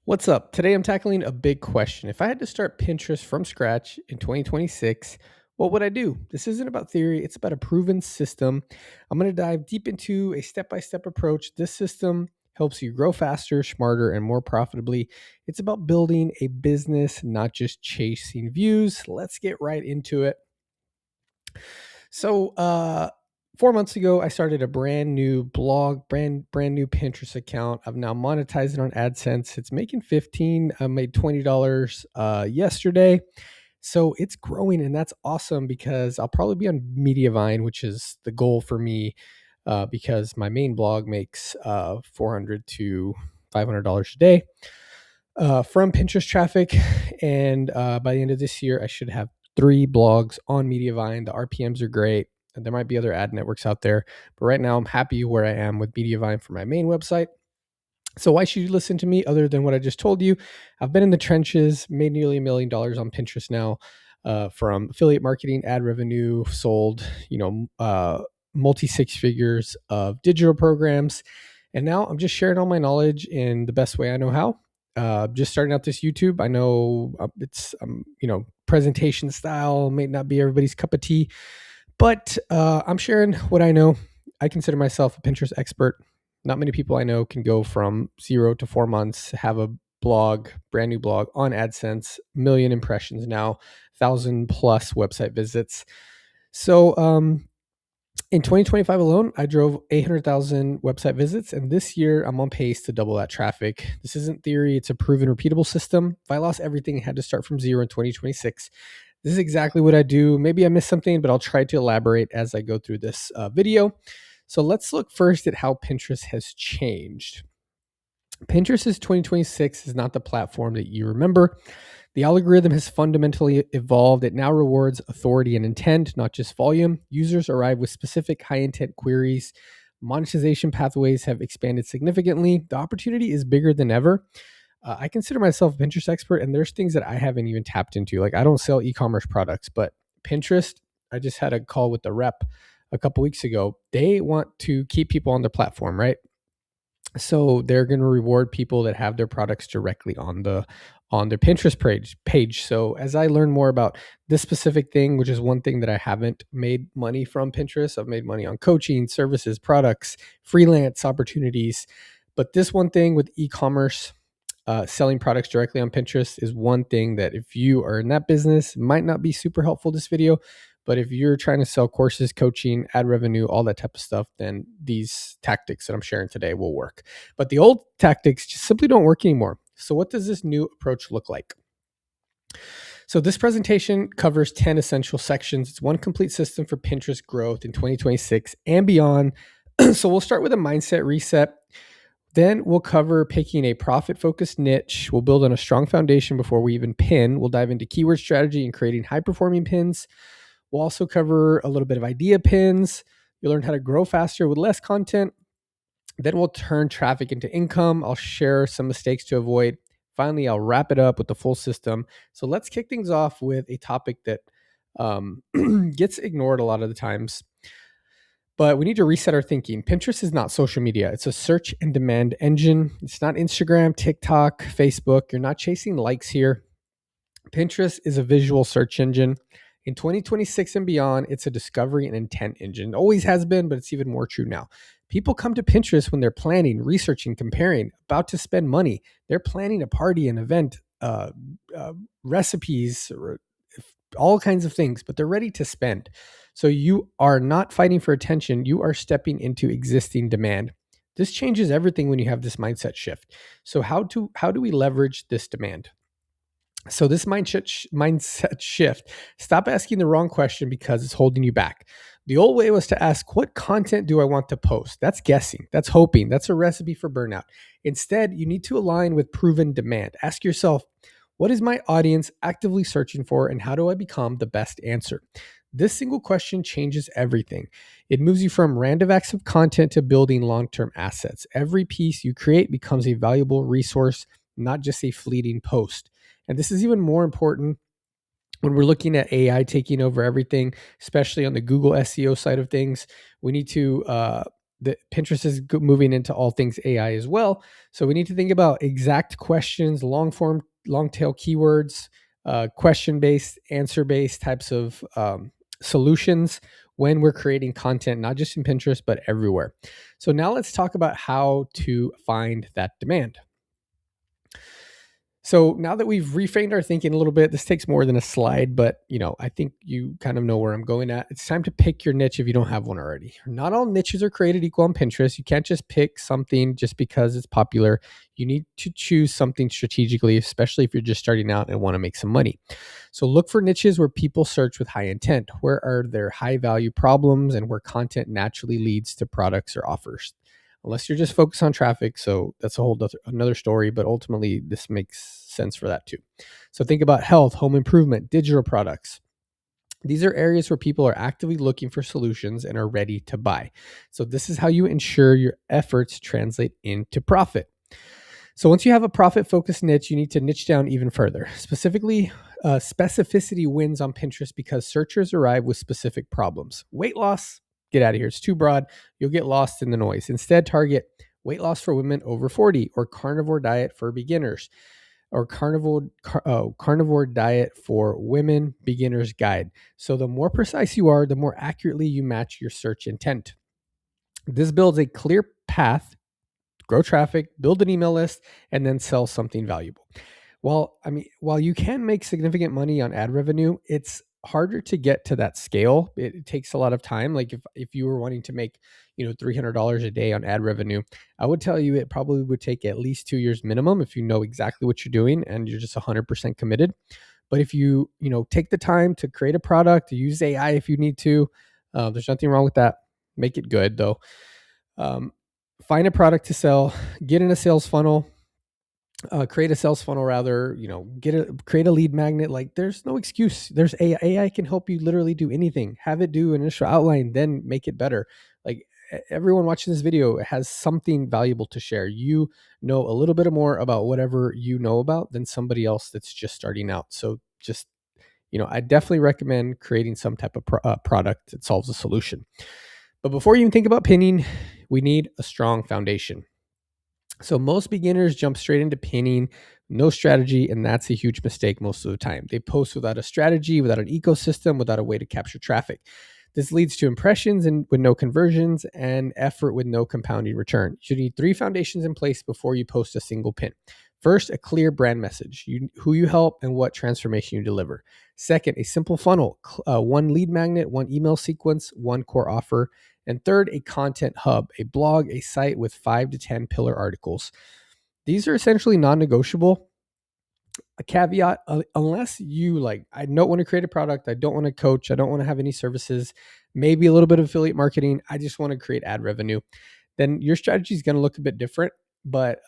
What's up? Today I'm tackling a big question. If I had to start Pinterest from scratch in 2026, what would I do? This isn't about theory, it's about a proven system. I'm going to dive deep into a step by step approach. This system helps you grow faster, smarter, and more profitably. It's about building a business, not just chasing views. Let's get right into it. So, 4 months ago, I started a brand new blog, brand new Pinterest account. I've now monetized it on AdSense. It's making 15. I made $20 yesterday. So it's growing, and that's awesome because I'll probably be on Mediavine, which is the goal for me, because my main blog makes $400 to $500 a day from Pinterest traffic. And by the end of this year, I should have 3 blogs on Mediavine. The RPMs are great. And there might be other ad networks out there, but right now I'm happy where I am with Mediavine for my main website. So why should you listen to me other than what I just told you? I've been in the trenches, made nearly $1 million on Pinterest now, from affiliate marketing, ad revenue, sold, multi six figures of digital programs. And now I'm just sharing all my knowledge in the best way I know how. Just starting out this YouTube. I know it's, presentation style may not be everybody's cup of tea, but I'm sharing what I know. I consider myself a Pinterest expert. Not many people I know can go from 0 to 4 months, have a blog, brand new blog on AdSense, million impressions now, 1,000+ website visits. So in 2025 alone, I drove 800,000 website visits, and this year I'm on pace to double that traffic. This isn't theory, it's a proven, repeatable system. If I lost everything and had to start from zero in 2026, this is exactly what I do. Maybe I missed something, but I'll try to elaborate as I go through this video. So let's look first at how Pinterest has changed. Pinterest's 2026 is not the platform that you remember. The algorithm has fundamentally evolved. It now rewards authority and intent, not just volume. Users arrive with specific high intent queries. Monetization pathways have expanded significantly. The opportunity is bigger than ever. I consider myself a Pinterest expert, and there's things that I haven't even tapped into. Like, I don't sell e-commerce products, but Pinterest, I just had a call with the rep a couple weeks ago. They want to keep people on their platform, right? So they're going to reward people that have their products directly on their Pinterest page. So as I learn more about this specific thing, which is one thing that I haven't made money from Pinterest, I've made money on coaching, services, products, freelance opportunities. But this one thing with e-commerce, selling products directly on Pinterest is one thing that if you are in that business, might not be super helpful this video. But if you're trying to sell courses, coaching, ad revenue, all that type of stuff, then these tactics that I'm sharing today will work. But the old tactics just simply don't work anymore. So what does this new approach look like? So this presentation covers 10 essential sections. It's one complete system for Pinterest growth in 2026 and beyond. So we'll start with a mindset reset. Then we'll cover picking a profit-focused niche. We'll build on a strong foundation before we even pin. We'll dive into keyword strategy and creating high-performing pins. We'll also cover a little bit of idea pins. You'll learn how to grow faster with less content. Then we'll turn traffic into income. I'll share some mistakes to avoid. Finally, I'll wrap it up with the full system. So let's kick things off with a topic that gets ignored a lot of the times. But we need to reset our thinking. Pinterest is not social media. It's a search and demand engine. It's not Instagram, TikTok, Facebook. You're not chasing likes here. Pinterest is a visual search engine. In 2026 and beyond, it's a discovery and intent engine. It always has been, but it's even more true now. People come to Pinterest when they're planning, researching, comparing, about to spend money. They're planning a party, an event, recipes, all kinds of things, but they're ready to spend. So you are not fighting for attention. You are stepping into existing demand. This changes everything when you have this mindset shift. So how do we leverage this demand? So this mindset shift, stop asking the wrong question because it's holding you back. The old way was to ask, what content do I want to post? That's guessing. That's hoping. That's a recipe for burnout. Instead, you need to align with proven demand. Ask yourself, what is my audience actively searching for, and how do I become the best answer? This single question changes everything. It moves you from random acts of content to building long-term assets. Every piece you create becomes a valuable resource, not just a fleeting post. And this is even more important when we're looking at AI taking over everything, especially on the Google SEO side of things. We need to Pinterest is moving into all things AI as well. So we need to think about exact questions, long form, long tail keywords, question based, answer based types of solutions when we're creating content, not just in Pinterest, but everywhere. So now let's talk about how to find that demand. So now that we've reframed our thinking a little bit, this takes more than a slide, but I think you kind of know where I'm going at. It's time to pick your niche if you don't have one already. Not all niches are created equal on Pinterest. You can't just pick something just because it's popular. You need to choose something strategically, especially if you're just starting out and want to make some money. So look for niches where people search with high intent. Where are their high value problems and where content naturally leads to products or offers? Unless you're just focused on traffic. So that's a whole another story, but ultimately this makes sense for that too. So think about health, home improvement, digital products. These are areas where people are actively looking for solutions and are ready to buy. So this is how you ensure your efforts translate into profit. So once you have a profit-focused niche, you need to niche down even further. Specifically, specificity wins on Pinterest because searchers arrive with specific problems. Weight loss, get out of here. It's too broad. You'll get lost in the noise. Instead, target weight loss for women over 40 or carnivore diet for beginners or carnivore diet for women beginners guide. So the more precise you are, the more accurately you match your search intent. This builds a clear path, grow traffic, build an email list, and then sell something valuable. While you can make significant money on ad revenue, it's harder to get to that scale. It takes a lot of time. Like if you were wanting to make, $300 a day on ad revenue, I would tell you it probably would take at least 2 years minimum if you know exactly what you're doing and you're just 100% committed. But if you take the time to create a product, use AI if you need to, there's nothing wrong with that. Make it good though. Find a product to sell, get in a sales funnel, create a sales funnel rather, create a lead magnet. Like there's no excuse. There's AI can help you literally do anything. Have it do an initial outline, then make it better. Like everyone watching this video has something valuable to share. You know a little bit more about whatever you know about than somebody else that's just starting out. So just, I definitely recommend creating some type of product that solves a solution. But before you even think about pinning, we need a strong foundation. So most beginners jump straight into pinning, no strategy, and that's a huge mistake most of the time. They post without a strategy, without an ecosystem, without a way to capture traffic. This leads to impressions and with no conversions and effort with no compounding return. You need 3 foundations in place before you post a single pin. First, a clear brand message, who you help and what transformation you deliver. Second, a simple funnel, 1 lead magnet, 1 email sequence, 1 core offer. And third, a content hub, a blog, a site with 5 to 10 pillar articles. These are essentially non-negotiable. A caveat, unless you I don't want to create a product, I don't want to coach, I don't want to have any services, maybe a little bit of affiliate marketing, I just want to create ad revenue, then your strategy is going to look a bit different. But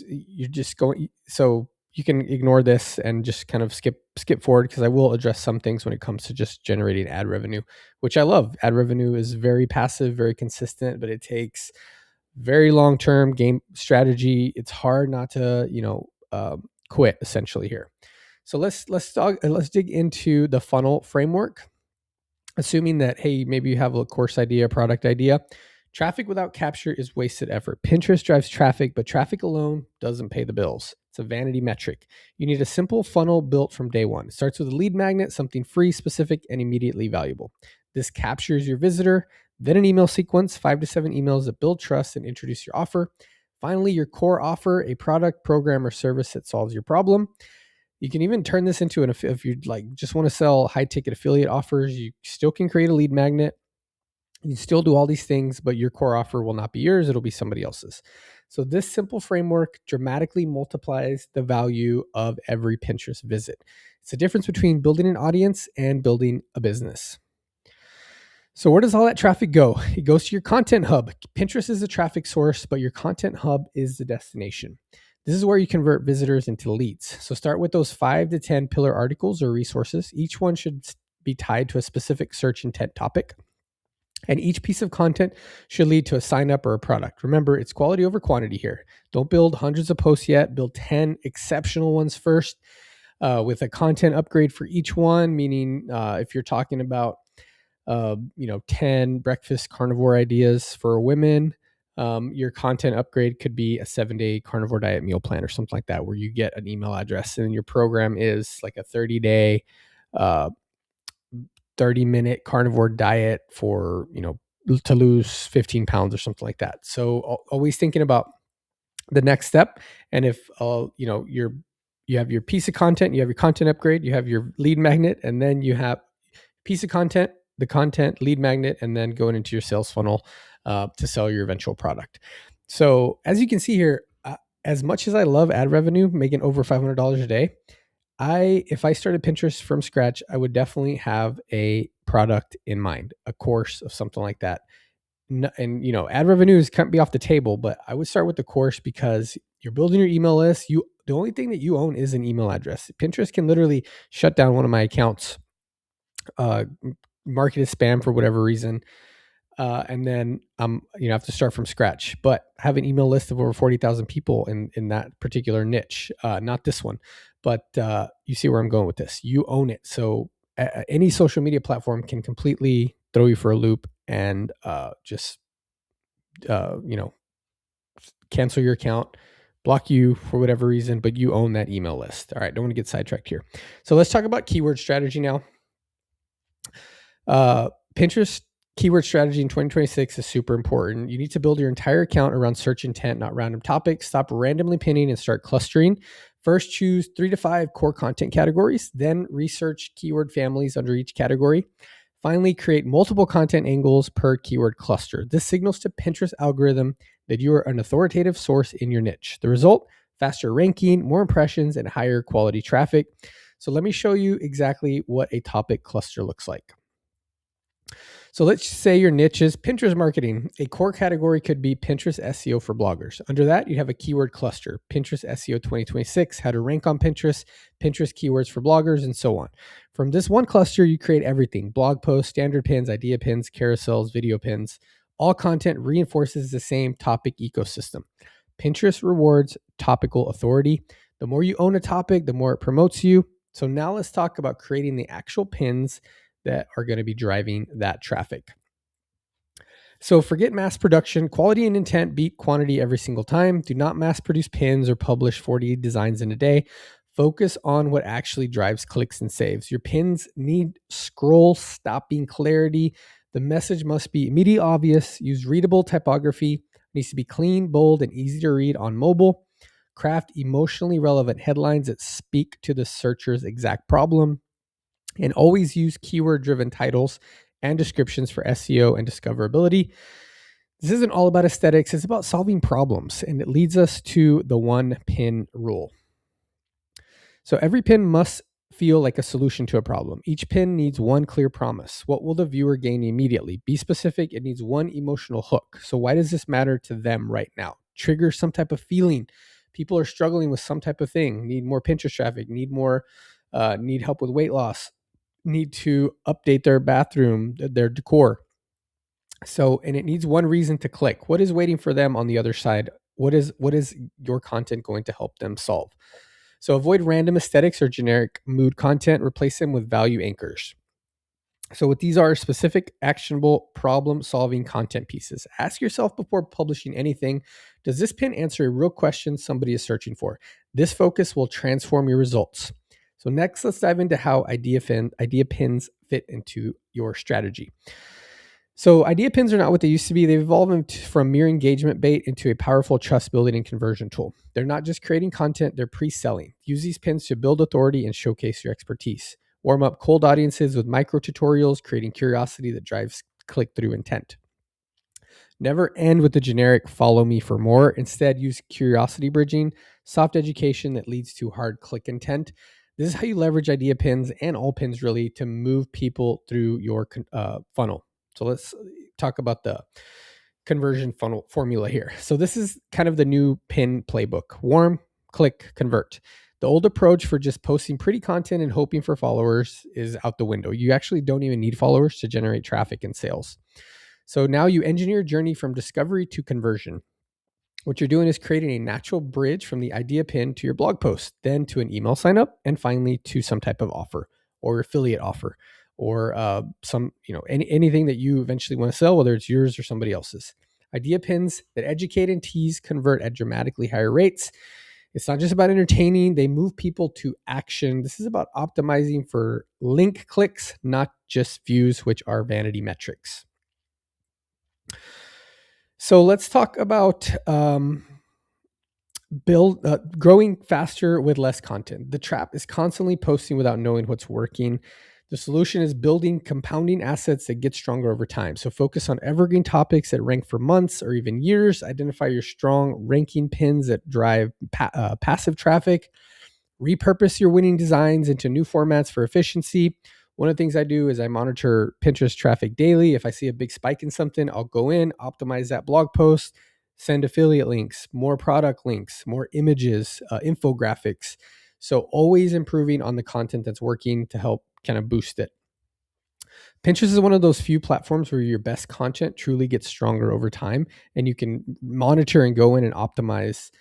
you're just going, so you can ignore this and just kind of skip forward, because I will address some things when it comes to just generating ad revenue, which I love. Ad revenue is very passive, very consistent, but it takes very long-term game strategy. It's hard not to, quit essentially here. So let's dig into the funnel framework. Assuming that, hey, maybe you have a course idea, product idea. Traffic without capture is wasted effort. Pinterest drives traffic, but traffic alone doesn't pay the bills. It's a vanity metric. You need a simple funnel built from day one. It starts with a lead magnet, something free, specific, and immediately valuable. This captures your visitor, then an email sequence, 5 to 7 emails that build trust and introduce your offer. Finally, your core offer, a product, program, or service that solves your problem. You can even turn this into if you just want to sell high ticket affiliate offers, you still can create a lead magnet. You still do all these things, but your core offer will not be yours. It'll be somebody else's. So this simple framework dramatically multiplies the value of every Pinterest visit. It's the difference between building an audience and building a business. So where does all that traffic go? It goes to your content hub. Pinterest is the traffic source, but your content hub is the destination. This is where you convert visitors into leads. So start with those 5 to 10 pillar articles or resources. Each one should be tied to a specific search intent topic. And each piece of content should lead to a sign up or a product. Remember, it's quality over quantity here. Don't build hundreds of posts yet. Build 10 exceptional ones first, with a content upgrade for each one. Meaning, if you're talking about 10 breakfast carnivore ideas for women. Your content upgrade could be a 7-day carnivore diet meal plan or something like that, where you get an email address and your program is like a 30-day, uh, 30-minute carnivore diet for, to lose 15 pounds or something like that. So always thinking about the next step. And if, you have your piece of content, you have your content upgrade, you have your lead magnet, and then you have piece of content, the content, lead magnet, and then going into your sales funnel to sell your eventual product. So as you can see here, as much as I love ad revenue, making over $500 a day, if I started Pinterest from scratch, I would definitely have a product in mind, a course of something like that. And ad revenues can't be off the table, but I would start with the course because you're building your email list. The only thing that you own is an email address. Pinterest can literally shut down one of my accounts, mark it as spam for whatever reason, and then have to start from scratch. But I have an email list of over 40,000 people in that particular niche, not this one. But you see where I'm going with this. You own it. So any social media platform can completely throw you for a loop and just cancel your account, block you for whatever reason, but you own that email list. All right, don't want to get sidetracked here. So let's talk about keyword strategy now. Pinterest keyword strategy in 2026 is super important. You need to build your entire account around search intent, not random topics. Stop randomly pinning and start clustering. First, choose 3 to 5 core content categories, then research keyword families under each category. Finally, create multiple content angles per keyword cluster. This signals to Pinterest algorithm that you are an authoritative source in your niche. The result, faster ranking, more impressions, and higher quality traffic. So let me show you exactly what a topic cluster looks like. So let's say your niche is Pinterest marketing. A core category could be Pinterest SEO for bloggers. Under that, you have a keyword cluster, Pinterest SEO 2026, how to rank on Pinterest, Pinterest keywords for bloggers, and so on. From this one cluster, you create everything: blog posts, standard pins, idea pins, carousels, video pins. All content reinforces the same topic ecosystem. Pinterest rewards topical authority. The more you own a topic, the more it promotes you. So now let's talk about creating the actual pins that are going to be driving that traffic. So forget mass production. Quality and intent beat quantity every single time. Do not mass produce pins or publish 40 designs in a day. Focus on what actually drives clicks and saves. Your pins need scroll stopping clarity. The message must be immediately obvious. Use readable typography. It needs to be clean, bold, and easy to read on mobile. Craft emotionally relevant headlines that speak to the searcher's exact problem. And always use keyword-driven titles and descriptions for SEO and discoverability. This isn't all about aesthetics, it's about solving problems, and it leads us to the one pin rule. So every pin must feel like a solution to a problem. Each pin needs one clear promise. What will the viewer gain immediately? Be specific. It needs one emotional hook. So why does this matter to them right now? Trigger some type of feeling. People are struggling with some type of thing, need more Pinterest traffic, need help with weight loss, need to update their bathroom, their decor. So, and it needs one reason to click. What is waiting for them on the other side? What is your content going to help them solve? So avoid random aesthetics or generic mood content. Replace them with value anchors. So what these are specific, actionable, problem-solving content pieces. Ask yourself before publishing anything, does this pin answer a real question somebody is searching for? This focus will transform your results. So next, let's dive into how idea pins fit into your strategy. So idea pins are not what they used to be. They've evolved from mere engagement bait into a powerful trust building and conversion tool. They're not just creating content, they're pre-selling. Use these pins to build authority and showcase your expertise. Warm up cold audiences with micro tutorials, creating curiosity that drives click-through intent. Never end with the generic follow me for more. Instead, use curiosity bridging, soft education that leads to hard click intent. This is how you leverage idea pins and all pins really to move people through your funnel. So let's talk about the conversion funnel formula here. So this is kind of the new pin playbook: warm, click, convert. The old approach for just posting pretty content and hoping for followers is out the window. You actually don't even need followers to generate traffic and sales. So now you engineer a journey from discovery to conversion. What you're doing is creating a natural bridge from the idea pin to your blog post, then to an email sign up, and finally to some type of offer or affiliate offer or anything that you eventually want to sell, whether it's yours or somebody else's. Idea pins that educate and tease convert at dramatically higher rates. It's not just about entertaining, they move people to action. This is about optimizing for link clicks, not just views, which are vanity metrics. So let's talk about growing faster with less content. The trap is constantly posting without knowing what's working. The solution is building compounding assets that get stronger over time. So focus on evergreen topics that rank for months or even years. Identify your strong ranking pins that drive passive traffic. Repurpose your winning designs into new formats for efficiency. One of the things I do is I monitor Pinterest traffic daily. If I see a big spike in something, I'll go in, optimize that blog post, send affiliate links, more product links, more images, infographics. So always improving on the content that's working to help kind of boost it. Pinterest is one of those few platforms where your best content truly gets stronger over time, and you can monitor and go in and optimize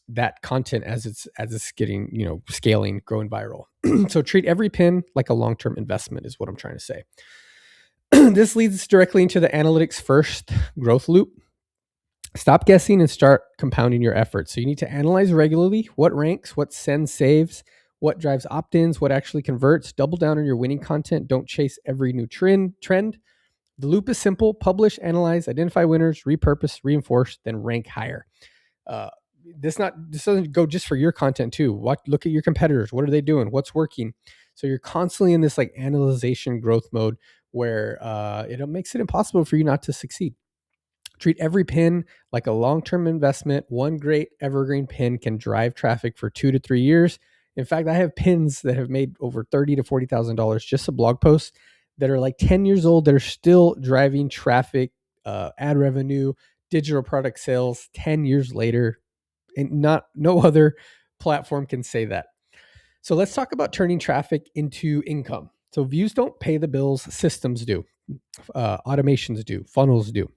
that content as it's getting, scaling, growing viral. So treat every pin like a long-term investment is what I'm trying to say. This leads directly into the analytics first growth loop. Stop guessing and start compounding your efforts. So you need to analyze regularly what ranks, what sends saves, what drives opt-ins, what actually converts. Double down on your winning content. Don't chase every new trend. The loop is simple: publish, analyze, identify winners, repurpose, reinforce, then rank higher. This doesn't go just for your content too. Look at your competitors. What are they doing? What's working? So you're constantly in this like analyzation growth mode where it makes it impossible for you not to succeed. Treat every pin like a long-term investment. One great evergreen pin can drive traffic for 2 to 3 years. In fact, I have pins that have made over $30,000 to $40,000 just a blog post that are like 10 years old that are still driving traffic, ad revenue, digital product sales 10 years later. And no other platform can say that. So let's talk about turning traffic into income. So views don't pay the bills, systems do. Automations do, funnels do.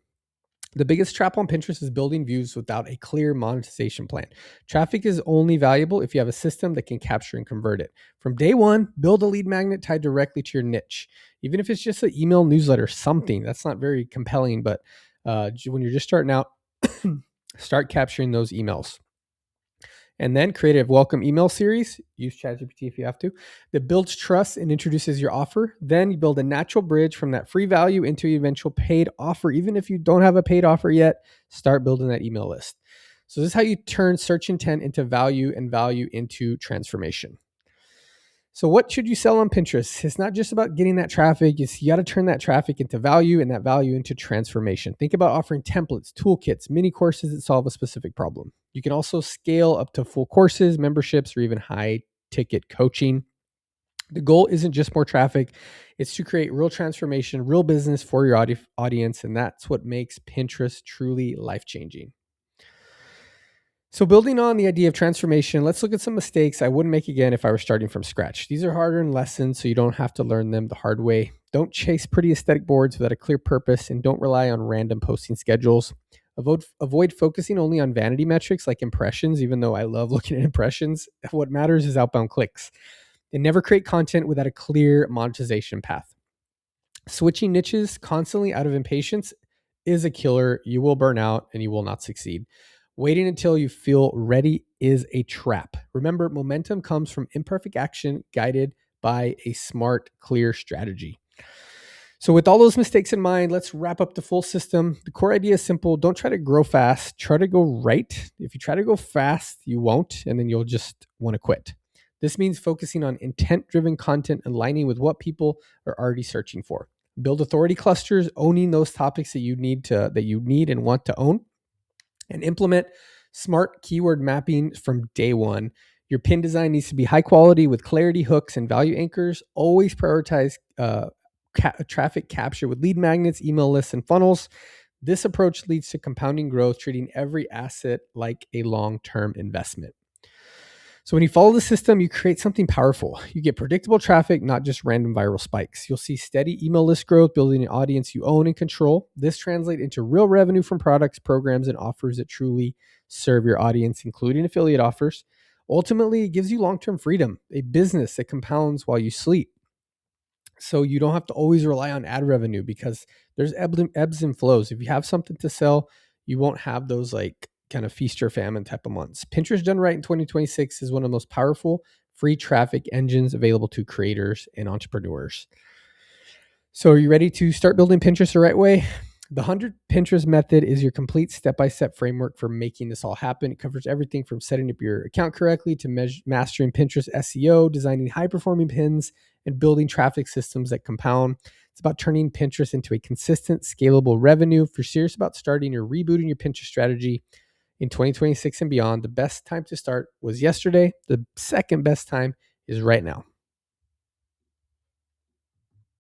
The biggest trap on Pinterest is building views without a clear monetization plan. Traffic is only valuable if you have a system that can capture and convert it. From day one, build a lead magnet tied directly to your niche. Even if it's just an email newsletter, something that's not very compelling, but when you're just starting out, start capturing those emails. And then create a welcome email series. Use ChatGPT if you have to. That builds trust and introduces your offer. Then you build a natural bridge from that free value into your eventual paid offer. Even if you don't have a paid offer yet, start building that email list. So this is how you turn search intent into value and value into transformation. So what should you sell on Pinterest? It's not just about getting that traffic. You got to turn that traffic into value and that value into transformation. Think about offering templates, toolkits, mini courses that solve a specific problem. You can also scale up to full courses, memberships, or even high ticket coaching. The goal isn't just more traffic. It's to create real transformation, real business for your audience. And that's what makes Pinterest truly life-changing. So building on the idea of transformation, let's look at some mistakes I wouldn't make again if I were starting from scratch. These are hard-earned lessons, so you don't have to learn them the hard way. Don't chase pretty aesthetic boards without a clear purpose, and don't rely on random posting schedules. Avoid focusing only on vanity metrics like impressions, even though I love looking at impressions. What matters is outbound clicks. And never create content without a clear monetization path. Switching niches constantly out of impatience is a killer. You will burn out and you will not succeed. Waiting until you feel ready is a trap. Remember, momentum comes from imperfect action guided by a smart, clear strategy. So with all those mistakes in mind, let's wrap up the full system. The core idea is simple. Don't try to grow fast. Try to go right. If you try to go fast, you won't, and then you'll just want to quit. This means focusing on intent-driven content, aligning with what people are already searching for. Build authority clusters, owning those topics that you need and want to own. And implement smart keyword mapping from day one. Your pin design needs to be high quality with clarity, hooks, and value anchors. Always prioritize traffic capture with lead magnets, email lists, and funnels. This approach leads to compounding growth, treating every asset like a long-term investment. So when you follow the system, you create something powerful. You get predictable traffic, not just random viral spikes. You'll see steady email list growth, building an audience you own and control. This translates into real revenue from products, programs, and offers that truly serve your audience, including affiliate offers. Ultimately, it gives you long-term freedom, a business that compounds while you sleep. So you don't have to always rely on ad revenue because there's ebbs and flows. If you have something to sell, you won't have those like kind of feast or famine type of months. Pinterest done right in 2026 is one of the most powerful free traffic engines available to creators and entrepreneurs. So are you ready to start building Pinterest the right way? The 100 Pinterest method is your complete step-by-step framework for making this all happen. It covers everything from setting up your account correctly to mastering Pinterest SEO, designing high-performing pins, and building traffic systems that compound. It's about turning Pinterest into a consistent, scalable revenue. If you're serious about starting or rebooting your Pinterest strategy in 2026 and beyond, the best time to start was yesterday. The second best time is right now.